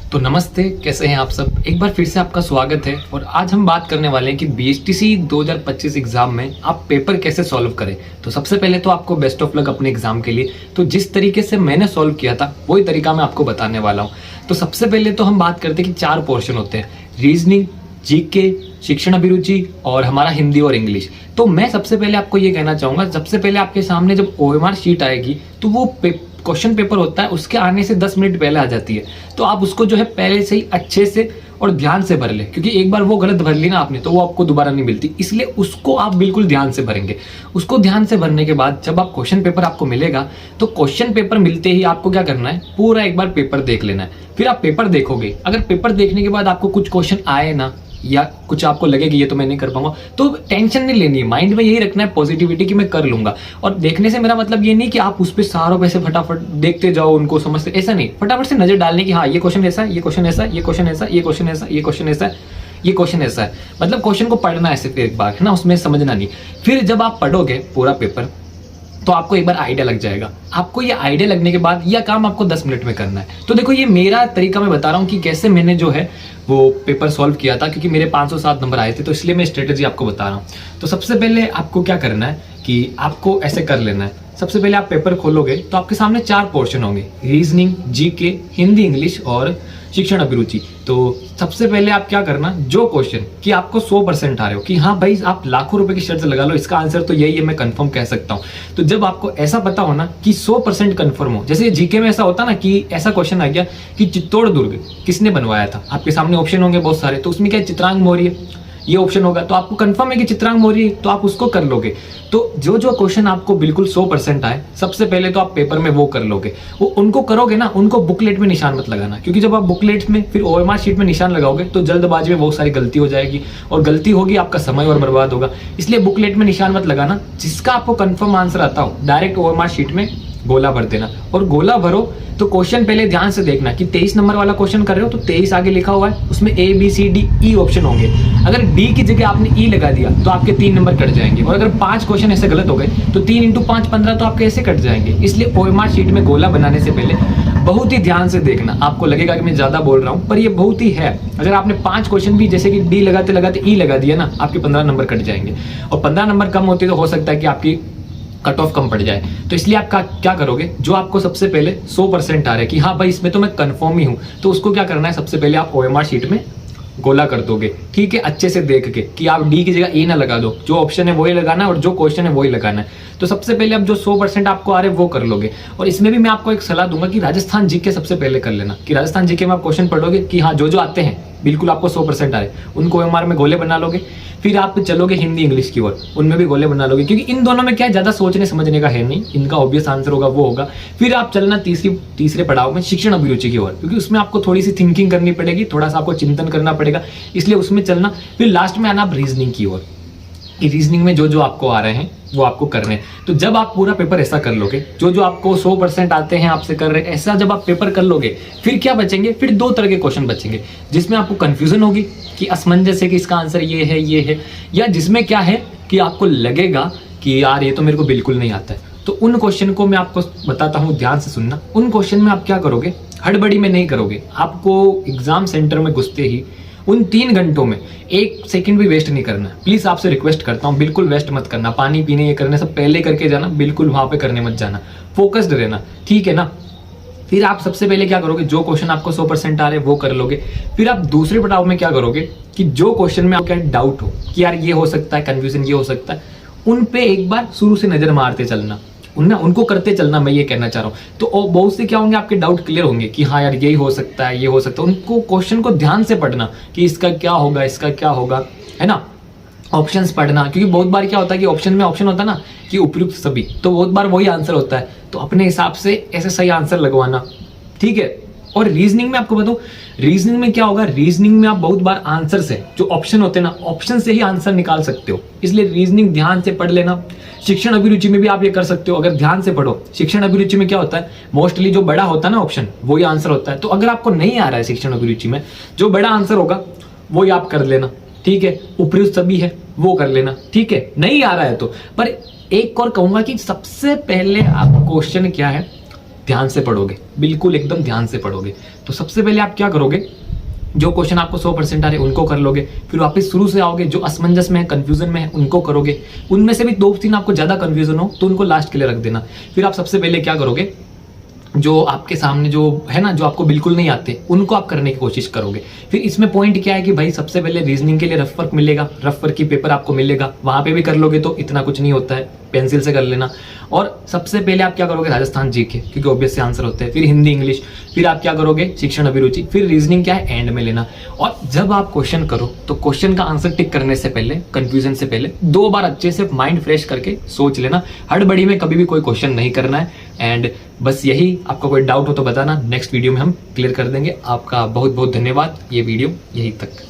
तो नमस्ते, कैसे हैं आप सब। एक बार फिर से आपका स्वागत है और आज हम बात करने वाले हैं कि बीएचटीसी 2025 एग्जाम में आप पेपर कैसे सॉल्व करें। तो सबसे पहले तो आपको बेस्ट ऑफ लक अपने एग्जाम के लिए। तो जिस तरीके से मैंने सॉल्व किया था वही तरीका मैं आपको बताने वाला हूँ। तो सबसे पहले तो हम बात करते हैं कि 4 पोर्शन होते हैं, रीजनिंग, जीके, शिक्षण अभिरुचि और हमारा हिंदी और इंग्लिश। तो मैं सबसे पहले आपको ये कहना चाहूँगा, सबसे पहले आपके सामने जब ओएमआर शीट आएगी तो वो क्वेश्चन पेपर होता है, उसके आने से 10 मिनट पहले आ जाती है। तो आप उसको जो है पहले से ही अच्छे से और ध्यान से भर ले, क्योंकि एक बार वो गलत भर ली ना आपने तो वो आपको दोबारा नहीं मिलती। इसलिए उसको आप बिल्कुल ध्यान से भरेंगे। उसको ध्यान से भरने के बाद जब आप क्वेश्चन पेपर आपको मिलेगा तो क्वेश्चन पेपर मिलते ही आपको क्या करना है, पूरा एक बार पेपर देख लेना है। फिर आप पेपर देखोगे, अगर पेपर देखने के बाद आपको कुछ क्वेश्चन आए ना या कुछ आपको लगे कि ये तो मैं नहीं कर पाऊंगा, तो टेंशन नहीं लेनी है, माइंड में यही रखना है पॉजिटिविटी कि मैं कर लूंगा। और देखने से मेरा मतलब ये नहीं कि आप उस पर सारों पे से फटाफट देखते जाओ, उनको समझते, ऐसा नहीं। फटाफट से नजर डालने की, हाँ ये क्वेश्चन ऐसा है, ये क्वेश्चन ऐसा है, ये क्वेश्चन ऐसा, ये क्वेश्चन ऐसा, ये क्वेश्चन ऐसा है, ये क्वेश्चन ऐसा है। मतलब क्वेश्चन को पढ़ना ऐसे एक बार है ना, उसमें समझना नहीं। फिर जब आप पढ़ोगे पूरा पेपर तो आपको एक बार आइडिया लग जाएगा। आपको ये आइडिया लगने के बाद यह काम आपको 10 मिनट में करना है। तो देखो ये मेरा तरीका मैं बता रहा हूँ कि कैसे मैंने जो है वो पेपर सॉल्व किया था, क्योंकि मेरे 507 नंबर आए थे, तो इसलिए मैं स्ट्रेटेजी आपको बता रहा हूँ। तो सबसे पहले आपको क्या करना है कि आपको ऐसे कर लेना है। सबसे पहले आप पेपर खोलोगे तो आपके सामने 4 पोर्शन होंगे, रीजनिंग, जीके, हिंदी इंग्लिश और शिक्षण अभिरुचि। तो सबसे पहले आप क्या करना, जो क्वेश्चन कि आपको 100% आ रहे हो कि हाँ भाई आप लाखों रुपए की शर्त लगा लो, इसका आंसर तो यही है, मैं कंफर्म कह सकता हूँ। तो जब आपको ऐसा पता हो ना कि 100% कंफर्म हो, जैसे जीके में ऐसा होता ना कि ऐसा क्वेश्चन आ गया कि चित्तौड़ दुर्ग किसने बनवाया था, आपके सामने ऑप्शन होंगे बहुत सारे, तो उसमें क्या चित्रांग मौर्य ये ऑप्शन होगा, तो आपको कंफर्म है कि चित्रांग मौर्य, तो आप उसको कर लोगे। तो जो जो क्वेश्चन आपको बिल्कुल 100% आए, सबसे पहले तो आप पेपर में वो कर लोगे। वो उनको करोगे ना, उनको बुकलेट में निशान मत लगाना, क्योंकि जब आप बुकलेट में फिर ओएमआर शीट में निशान लगाओगे तो जल्दबाजी में बहुत सारी गलती हो जाएगी, और गलती होगी आपका समय और बर्बाद होगा। इसलिए बुकलेट में निशान मत लगाना। जिसका आपको कंफर्म आंसर आता हो डायरेक्ट ओएमआर शीट में गोला भर देना। और गोला भरो तो क्वेश्चन पहले ध्यान से देखना कि 23 नंबर वाला क्वेश्चन कर रहे हो तो 23 आगे लिखा हुआ है, उसमें A B C D E option होंगे। अगर D की जगह आपने E लगा दिया तो आपके 3 नंबर कट जाएंगे। और अगर 5 क्वेश्चन ऐसे गलत हो गए तो 3 × 5 15, तो आपके ऐसे कट जाएंगे। इसलिए ओएमआर शीट में गोला बनाने से पहले बहुत ही ध्यान से देखना। आपको लगेगा कि मैं ज्यादा बोल रहा हूँ, पर ये बहुत ही है। अगर आपने 5 क्वेश्चन भी जैसे कि D लगाते लगाते E लगा दिया ना, आपके 15 नंबर कट जाएंगे। और 15 नंबर कम होते तो हो सकता है कि आपकी कट ऑफ कम पड़ जाए। तो इसलिए आप क्या करोगे, जो आपको सबसे पहले 100% आ रहा है कि हाँ भाई इसमें तो मैं कंफर्म ही हूं, तो उसको क्या करना है, सबसे पहले आप ओएमआर शीट में गोला कर दोगे। ठीक है, अच्छे से देख के कि आप डी की जगह ए ना लगा दो, जो ऑप्शन है वही लगाना है और जो क्वेश्चन है वही लगाना है। तो सबसे पहले आप जो 100% आपको आ रहे हैं वो कर लोगे। और इसमें भी मैं आपको एक सलाह दूंगा कि राजस्थान जीके सबसे पहले कर लेना, कि राजस्थान जीके में आप क्वेश्चन पढ़ोगे कि हाँ जो आते हैं बिल्कुल आपको 100% आ रहे हैं, उनको ओएमआर में गोले बना लोगे। फिर आप चलोगे हिंदी इंग्लिश की ओर, उनमें भी गोले बना लोगे, क्योंकि इन दोनों में क्या है, ज्यादा सोचने समझने का है नहीं, इनका ऑब्वियस आंसर होगा वो होगा। फिर आप चलना तीसरे पड़ाव में शिक्षण अभिरुचि की ओर, क्योंकि उसमें आपको थोड़ी सी थिंकिंग करनी पड़ेगी, थोड़ा सा आपको चिंतन करना पड़ेगा, इसलिए उसमें चलना। फिर लास्ट में आना आप रीजनिंग की ओर, कि रीजनिंग में जो आपको आ रहे हैं वो आपको करने हैं। तो जब आप पूरा पेपर ऐसा कर लोगे, जो आपको 100% आते हैं आपसे कर रहे हैं, ऐसा जब आप पेपर कर लोगे, फिर क्या बचेंगे, फिर 2 तरह के क्वेश्चन बचेंगे, जिसमें आपको कंफ्यूजन होगी कि असमंजस है कि इसका आंसर ये है, या जिसमें क्या है कि आपको लगेगा कि यार ये तो मेरे को बिल्कुल नहीं आता है। तो उन क्वेश्चन को मैं आपको बताता हूँ, ध्यान से सुनना। उन क्वेश्चन में आप क्या करोगे, हड़बड़ी में नहीं करोगे। आपको एग्जाम सेंटर में घुसते ही उन 3 घंटों में 1 सेकंड भी वेस्ट नहीं करना। प्लीज आपसे रिक्वेस्ट करता हूँ, बिल्कुल वेस्ट मत करना। पानी पीने ये करने से पहले करके जाना, बिल्कुल वहां पे करने मत जाना, फोकस्ड रहना, ठीक है ना। फिर आप सबसे पहले क्या करोगे, जो क्वेश्चन आपको 100% आ रहे हैं वो कर लोगे। फिर आप दूसरे पड़ाव में क्या करोगे कि जो क्वेश्चन में आपका डाउट हो कि यार ये हो सकता है, कंफ्यूजन ये हो सकता है, उन पे एक बार शुरू से नजर मारते चलना, उनको करते चलना, मैं ये कहना चाह रहा हूँ। तो बहुत से क्या होंगे, आपके डाउट क्लियर होंगे कि हाँ यार यही हो सकता है, ये हो सकता है। उनको क्वेश्चन को ध्यान से पढ़ना कि इसका क्या होगा, इसका क्या होगा, है ना। ऑप्शंस पढ़ना, क्योंकि बहुत बार क्या होता है कि ऑप्शन में ऑप्शन होता है ना कि उपयुक्त सभी, तो बहुत बार वही आंसर होता है। तो अपने हिसाब से ऐसे सही आंसर लगवाना, ठीक है। और रीजनिंग में आपको बताऊं, रीजनिंग में क्या होगा, रीजनिंग में आप बहुत बार आंसर से जो ऑप्शन होते हैं ना, ऑप्शन से ही आंसर निकाल सकते हो, इसलिए रीजनिंग ध्यान से पढ़ लेना। शिक्षण अभिरुचि में भी आप ये कर सकते हो, अगर ध्यान से पढ़ो। शिक्षण अभिरुचि में क्या होता है, मोस्टली जो बड़ा होता है ना ऑप्शन, वही आंसर होता है। तो अगर आपको नहीं आ रहा है शिक्षण अभिरुचि में, जो बड़ा आंसर होगा वही आप कर लेना, ठीक है। उपयुक्त सभी है वो कर लेना, ठीक है। नहीं आ रहा है तो, पर एक और कहूंगा कि सबसे पहले आप क्वेश्चन क्या है ध्यान से पढ़ोगे, बिल्कुल एकदम ध्यान से पढ़ोगे। तो सबसे पहले आप क्या करोगे, जो क्वेश्चन आपको 100% आ रहे हैं उनको कर लोगे, फिर वापस शुरू से आओगे, जो असमंजस में है, कंफ्यूजन में है, उनको करोगे। उनमें से भी 2-3 आपको ज़्यादा कंफ्यूजन हो तो उनको लास्ट के लिए रख देना। फिर आप सबसे पहले क्या करोगे, जो आपके सामने जो है ना, जो आपको बिल्कुल नहीं आते, उनको आप करने की कोशिश करोगे। फिर इसमें पॉइंट क्या है कि भाई सबसे पहले रीजनिंग के लिए रफ वर्क मिलेगा, रफ वर्क की पेपर आपको मिलेगा, वहाँ पे भी कर लोगे तो इतना कुछ नहीं होता है, पेंसिल से कर लेना। और सबसे पहले आप क्या करोगे, राजस्थान जीके, क्योंकि ऑब्वियस से आंसर होते हैं, फिर हिंदी इंग्लिश, फिर आप क्या करोगे, शिक्षण अभिरुचि, फिर रीजनिंग क्या है एंड में लेना। और जब आप क्वेश्चन करो तो क्वेश्चन का आंसर टिक करने से पहले, कंफ्यूजन से पहले 2 बार अच्छे से माइंड फ्रेश करके सोच लेना। हड़बड़ी में कभी भी कोई क्वेश्चन नहीं करना है। एंड बस यही, आपका कोई डाउट हो तो बताना, नेक्स्ट वीडियो में हम क्लियर कर देंगे। आपका बहुत बहुत धन्यवाद ये वीडियो यहीं तक।